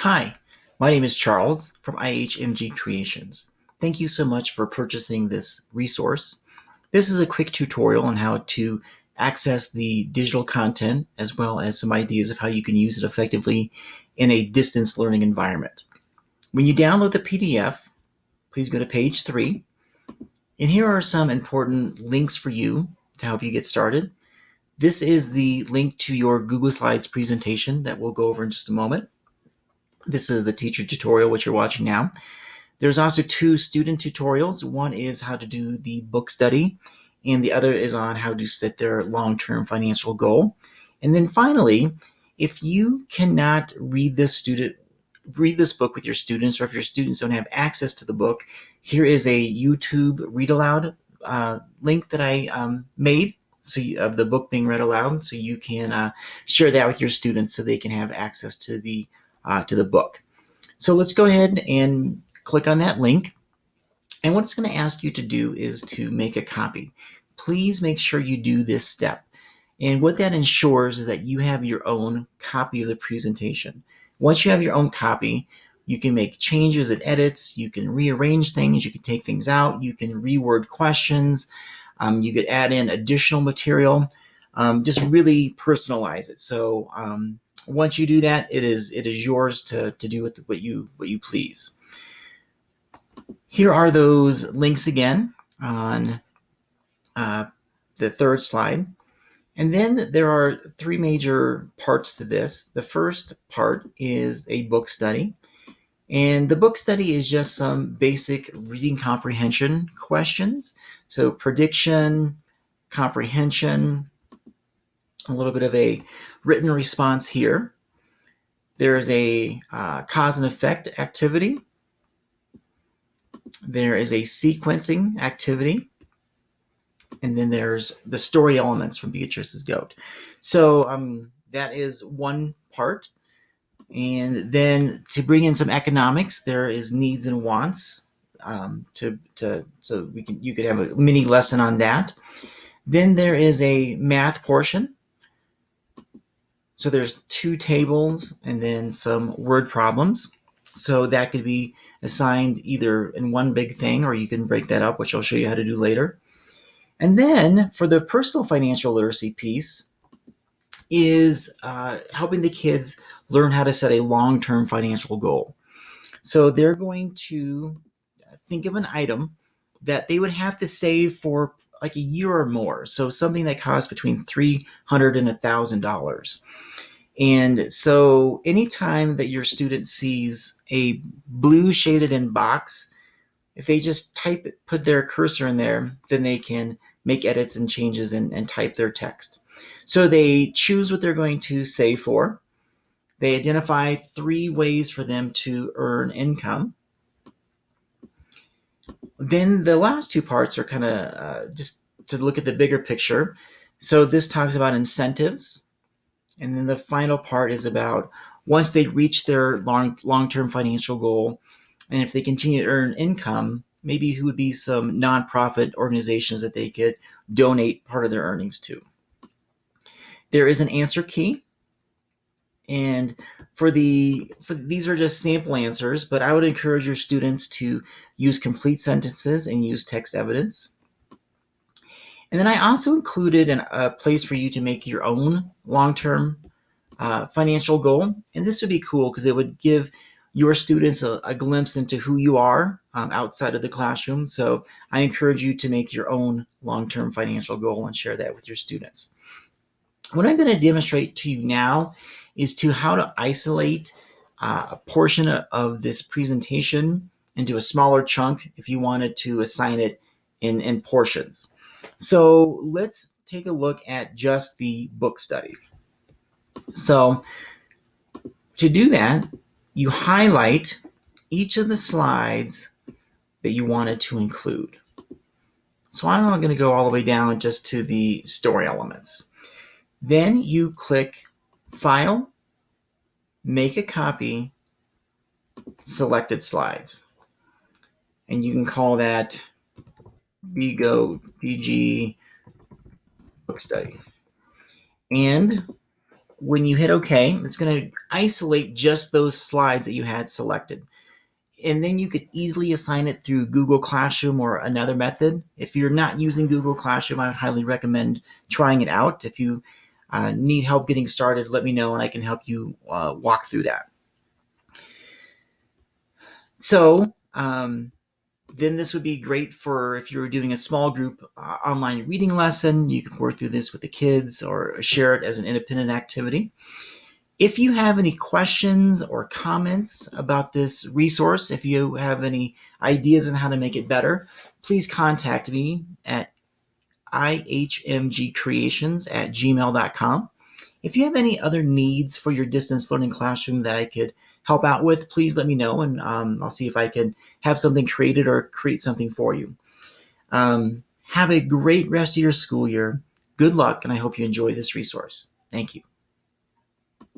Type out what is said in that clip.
Hi, my name is Charles from IHMG Creations. Thank you so much for purchasing this resource. This is a quick tutorial on how to access the digital content as well as some ideas of how you can use it effectively in a distance learning environment. When you download the PDF, please go to page 3. And here are some important links for you to help you get started. This is the link to your Google Slides presentation that we'll go over in just a moment. This is the teacher tutorial, which you're watching now. There's also 2 student tutorials. One is how to do the book study, and the other is on how to set their long-term financial goal. And then finally, if you cannot read this book with your students, or if your students don't have access to the book, here is a YouTube read aloud link that I made of the book being read aloud, so you can share that with your students so they can have access to the book. So let's go ahead and click on that link. And what it's going to ask you to do is to make a copy. Please make sure you do this step. And what that ensures is that you have your own copy of the presentation. Once you have your own copy, you can make changes and edits, you can rearrange things, you can take things out, you can reword questions, you could add in additional material, just really personalize it. So once you do that, it is yours to do with what you please. Here are those links again on the third slide. And then there are 3 major parts to this. The first part is a book study. And the book study is just some basic reading comprehension questions. So prediction, comprehension, a little bit of a written response here. There is a cause and effect activity. There is a sequencing activity. And then there's the story elements from Beatrice's Goat. So that is one part. And then to bring in some economics, there is needs and wants. So you could have a mini lesson on that. Then there is a math portion. So there's 2 tables and then some word problems. So that could be assigned either in one big thing, or you can break that up, which I'll show you how to do later. And then for the personal financial literacy piece is helping the kids learn how to set a long-term financial goal. So they're going to think of an item that they would have to save for like a year or more. So something that costs between $300 and $1,000. And so anytime that your student sees a blue shaded in box, if they just put their cursor in there, then they can make edits and changes and type their text. So they choose what they're going to save for. They identify 3 ways for them to earn income. Then the last 2 parts are kind of just to look at the bigger picture. So this talks about incentives. And then the final part is about once they reach their long-term financial goal, and if they continue to earn income, maybe who would be some nonprofit organizations that they could donate part of their earnings to. There is an answer key. And for these are just sample answers, but I would encourage your students to use complete sentences and use text evidence. And then I also included a place for you to make your own long-term financial goal. And this would be cool because it would give your students a glimpse into who you are outside of the classroom. So I encourage you to make your own long-term financial goal and share that with your students. What I'm going to demonstrate to you now is how to isolate a portion of this presentation into a smaller chunk if you wanted to assign it in portions. So let's take a look at just the book study. So to do that, you highlight each of the slides that you wanted to include. So I'm not going to go all the way down just to the story elements. Then you click File, Make a Copy, Selected Slides. And you can call that BG Book Study. And When you hit OK, it's going to isolate just those slides that you had selected. And then you could easily assign it through Google Classroom or another method. If you're not using Google Classroom, I would highly recommend trying it out. If you need help getting started, let me know and I can help you walk through that. So then this would be great for if you're doing a small group online reading lesson. You can work through this with the kids or share it as an independent activity. If you have any questions or comments about this resource, if you have any ideas on how to make it better, please contact me at ihmgcreations@gmail.com. If you have any other needs for your distance learning classroom that I could help out with, please let me know, and I'll see if I can have something created or create something for you. Have a great rest of your school year. Good luck, and I hope you enjoy this resource. Thank you.